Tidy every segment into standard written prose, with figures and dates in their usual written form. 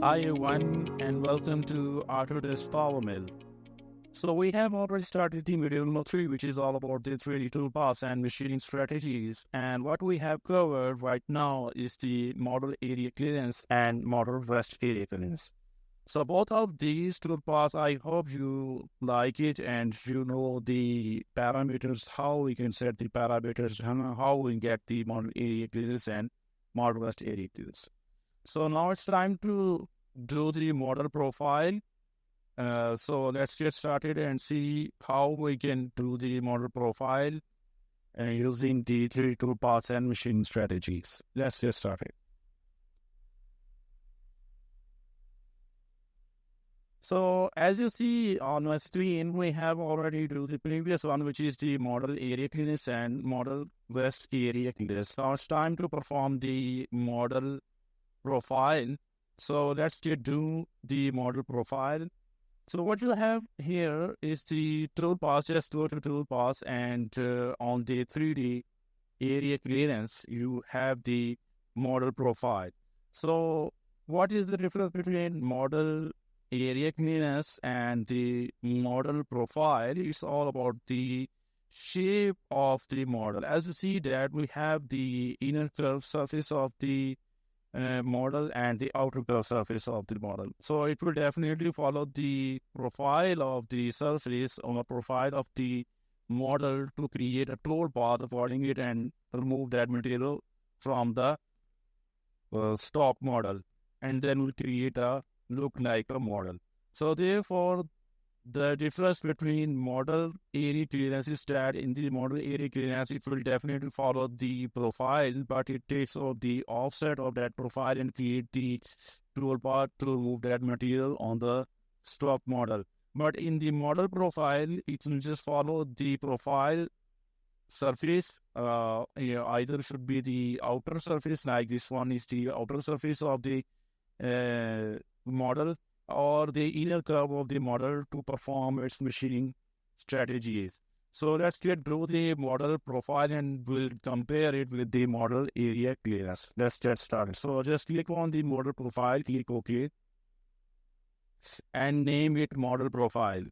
Hi everyone and welcome to Autodesk PowerMill. So we have already started the module number 3, which is all about the 3D toolpaths and machining strategies. And what we have covered right now is the model area clearance and model rest area clearance. So both of these toolpaths, I hope you like it and you know the parameters, how we can set the parameters, how we get the model area clearance and model rest area clearance. So now it's time to do the model profile. So let's get started and see how we can do the model profile using the 3D toolpaths and machine strategies. Let's get started. So as you see on my screen, we have already do the previous one, which is the model area clearance and model rest area clearance. Now it's time to perform the model profile. So let's do the model profile. So what you have here is the toolpath. Just go to toolpath and on the 3D area clearance, you have the model profile. So what is the difference between model area clearance and the model profile? It's all about the shape of the model. As you see that we have the inner curved surface of the model and the outer curved surface of the model. So it will definitely follow the profile of the surface or profile of the model to create a toolpath according it and remove that material from the stock model, and then we create a look like a model. So therefore, the difference between model area clearance is that in the model area clearance, it will definitely follow the profile, but it takes out the offset of that profile and create the toolpath to remove that material on the stock model. But in the model profile, it will just follow the profile surface. Either should be the outer surface, like this one is the outer surface of the model, or the inner curve of the model to perform its machining strategies. So let's get through the model profile and we'll compare it with the model area clearance. Let's get started. So just click on the model profile, click OK, and name it model profile.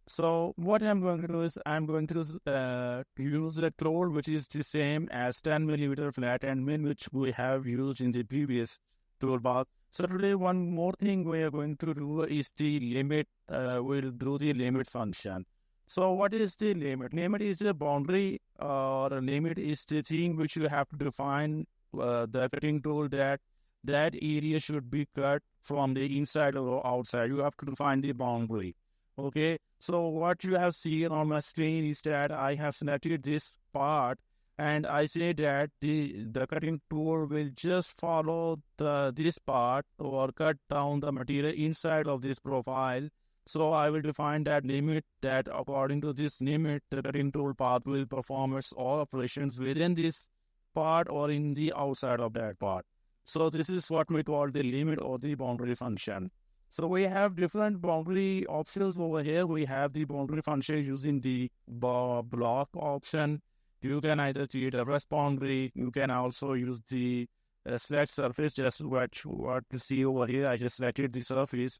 So what I'm going to do is I'm going to use a tool which is the same as 10 millimeter flat Endmill, which we have used in the previous toolbar. So today one more thing we are going to do is the limit. We'll do the limit function. So what is the limit? Limit is a boundary, or a limit is the thing which you have to define the cutting tool that area should be cut from the inside or outside. You have to define the boundary. Okay, so what you have seen on my screen is that I have selected this part and I say that the cutting tool will just follow this part or cut down the material inside of this profile. So I will define that limit, that according to this limit, the cutting tool path will perform its all operations within this part or in the outside of that part. So this is what we call the limit or the boundary function. So we have different boundary options over here. We have the boundary function using the block option. You can either create a rest boundary. You can also use the select surface, just what you see over here. I just selected the surface.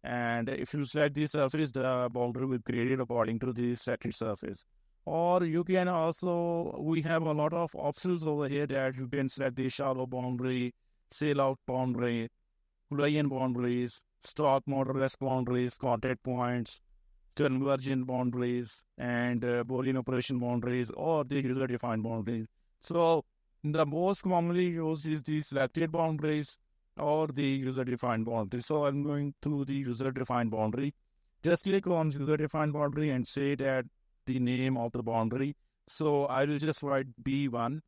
And if you select the surface, the boundary will be created according to the selected surface. Or you can also, we have a lot of options over here that you can select the shallow boundary, sail out boundary, Boolean boundaries, stock model rest boundaries, contact points, convergent boundaries, and Boolean operation boundaries, or the user-defined boundaries. So the most commonly used is the selected boundaries or the user-defined boundaries. So I'm going to the user-defined boundary. Just click on user-defined boundary and say that the name of the boundary. So I will just write B1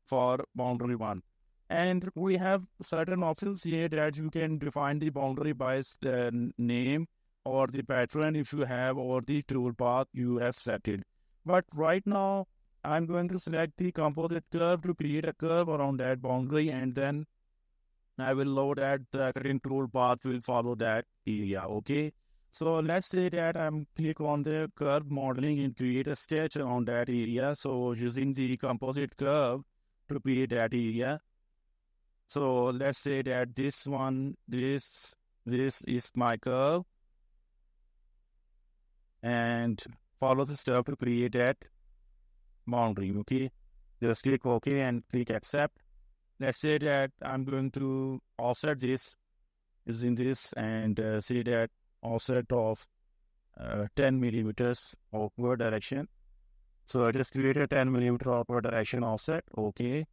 for boundary 1. And we have certain options here that you can define the boundary by the name or the pattern if you have, or the toolpath you have selected. But right now, I'm going to select the composite curve to create a curve around that boundary, and then I will load that the cutting toolpath will follow that area. Okay. So let's say that I'm click on the curve modeling and create a sketch around that area. So using the composite curve, to create that area. So let's say that this is my curve, and follow the step to create that boundary. Okay, just click OK and click accept. Let's say that I'm going to offset this using this, and say that offset of 10 millimeters upward direction. So I just create a 10 millimeter upward direction offset. Okay.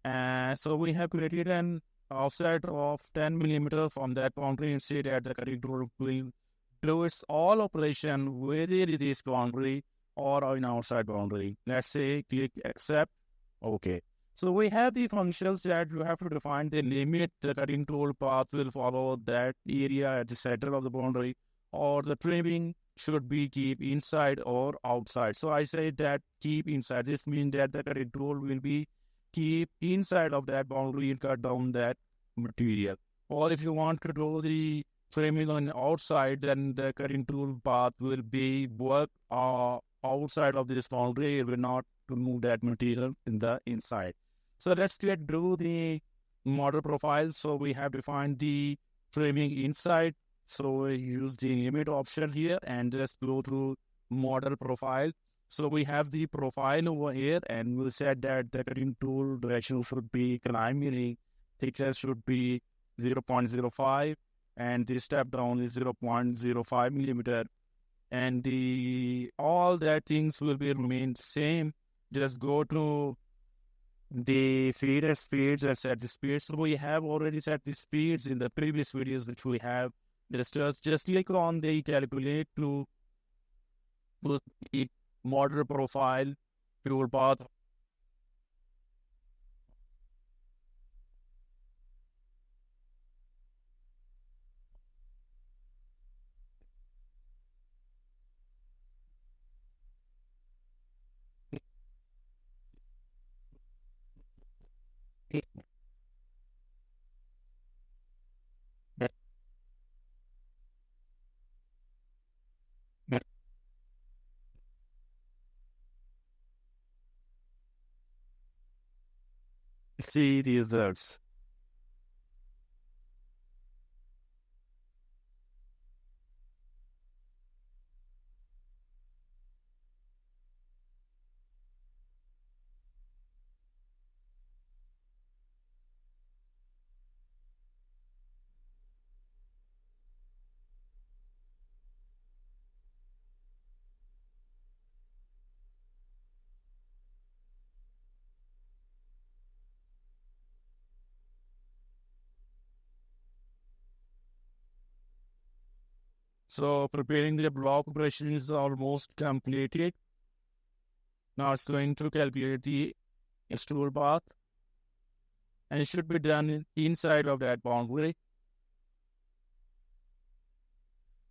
And so we have created an offset of 10 millimeter from that boundary, and say that the cutting tool will do its all operation whether it is boundary or in outside boundary. Let's say click accept. Okay. So we have the functions that you have to define the limit. The cutting tool path will follow that area at the center of the boundary, or the trimming should be keep inside or outside. So I say that keep inside. This means that the cutting tool will be keep inside of that boundary and cut down that material. Or if you want to do the trimming on outside, then the cutting tool path will be work outside of this boundary. It will not remove that material in the inside. So let's do the model profile. So we have defined the trimming inside. So we use the limit option here and just go to model profile. So we have the profile over here, and we said that the cutting tool direction should be climb, meaning thickness should be 0.05, and the step down is 0.05 millimeter. And all that things will be remain same. Just go to the feeder speeds and set the speeds. So we have already set the speeds in the previous videos which we have discussed. Just click on the calculate to put the model profile tool path. See the results. So preparing the block operation is almost completed. Now it's going to calculate the tool path, and it should be done inside of that boundary.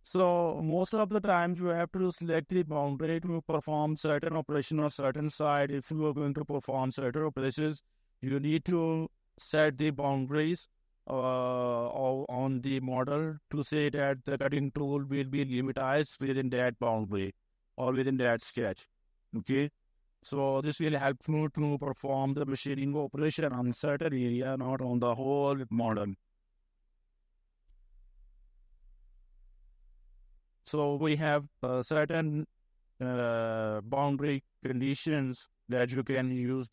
So most of the times you have to select the boundary to perform certain operation on certain side. If you are going to perform certain operations, you need to set the boundaries on the model to say that the cutting tool will be limitized within that boundary or within that sketch. Okay. So this will help you to perform the machining operation on certain area, not on the whole model. So we have certain boundary conditions that you can use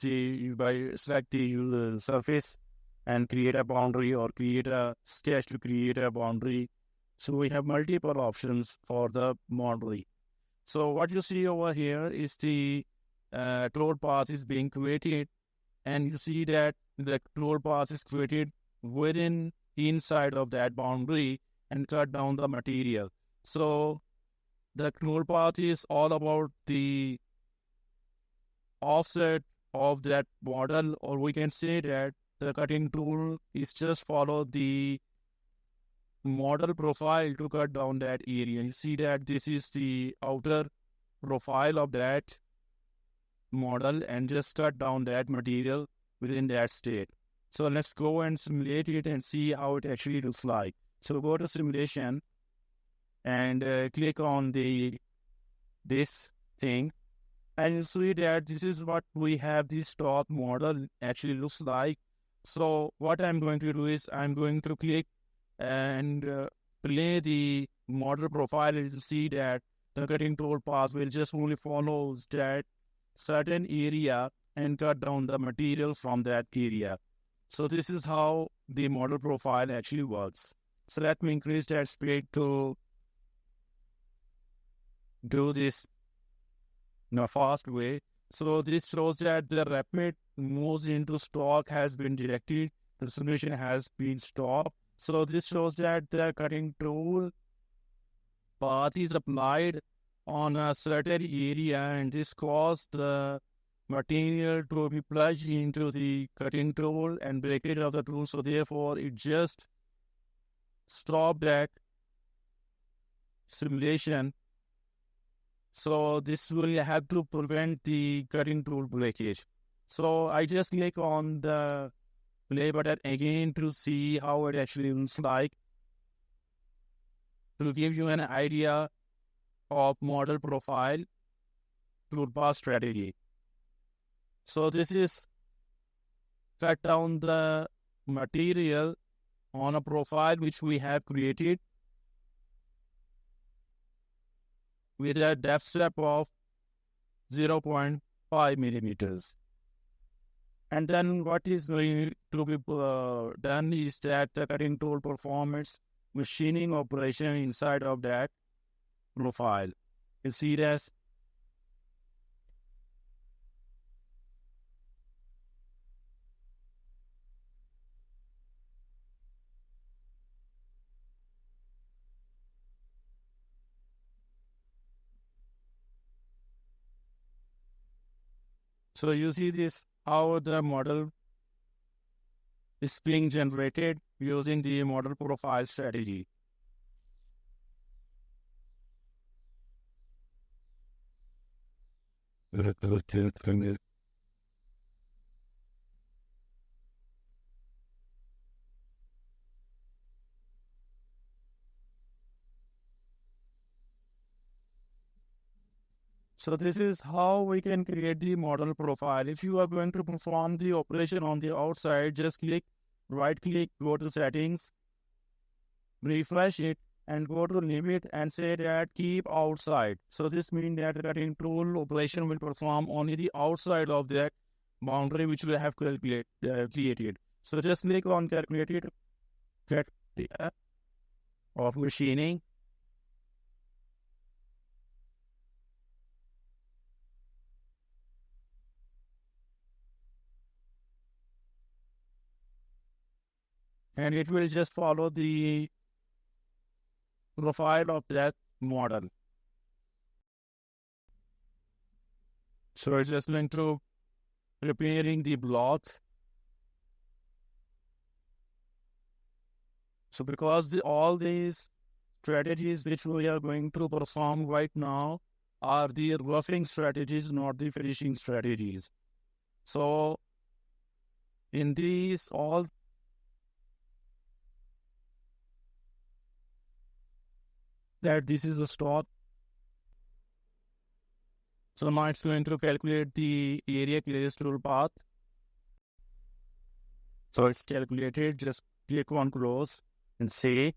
by select the surface and create a boundary, or create a sketch to create a boundary. So we have multiple options for the boundary. So what you see over here is the tool path is being created, and you see that the tool path is created inside of that boundary and cut down the material. So the tool path is all about the offset of that model, or we can say that the cutting tool is just follow the model profile to cut down that area. You see that this is the outer profile of that model, and just cut down that material within that state. So let's go and simulate it and see how it actually looks like. So go to simulation and click on this thing, And you see that this is what we have this top model actually looks like. So what I'm going to do is I'm going to click and play the model profile, and you see that the cutting tool path will just only follow that certain area and cut down the material from that area. So this is how the model profile actually works. So let me increase that speed to do this in a fast way. So this shows that the rapid moves into stock has been directed. The solution has been stopped. So this shows that the cutting tool path is applied on a certain area, and this caused the material to be plunged into the cutting tool and breakage of the tool. So therefore, it just stopped that simulation. So this will have to prevent the cutting tool breakage. So I just click on the play button again to see how it actually looks like, to give you an idea of model profile toolpath strategy. So this is cut down the material on a profile which we have created with a depth step of 0.5 millimeters. And then what is going to be done is that the cutting tool performs machining operation inside of that profile. You see this? So you see this, how the model is being generated using the model profile strategy. So this is how we can create the model profile. If you are going to perform the operation on the outside, just right click, go to settings, refresh it, and go to limit and say that keep outside. So this means that the cutting tool operation will perform only the outside of that boundary which we have created. So just click on calculated get of machining. And it will just follow the profile of that model. So it's just going to preparing the blocks. So because all these strategies which we are going to perform right now are the roughing strategies, not the finishing strategies. So in these all that this is a stop. So now it's going to calculate the area clearance tool path. So it's calculated, just click on close and save.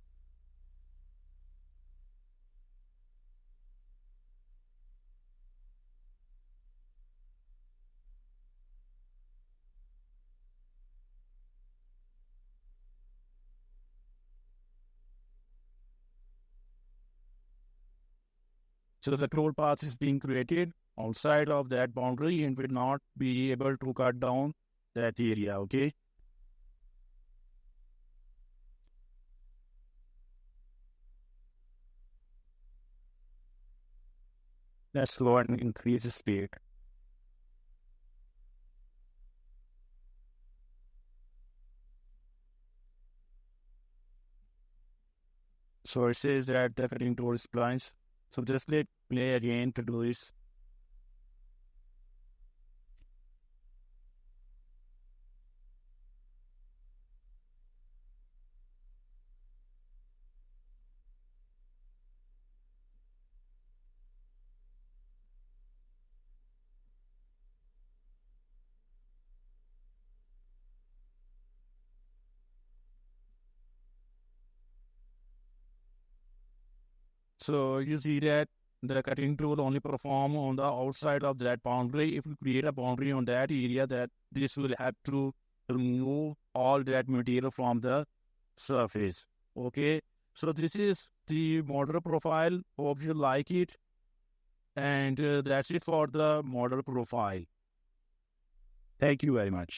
So the tool path is being created outside of that boundary and will not be able to cut down that area, okay? Let's go and increase the speed. So it says that the cutting tool is splines. So just click play again to do this. So you see that the cutting tool only perform on the outside of that boundary. If you create a boundary on that area, that this will have to remove all that material from the surface. Okay. So this is the model profile. Hope you like it. And that's it for the model profile. Thank you very much.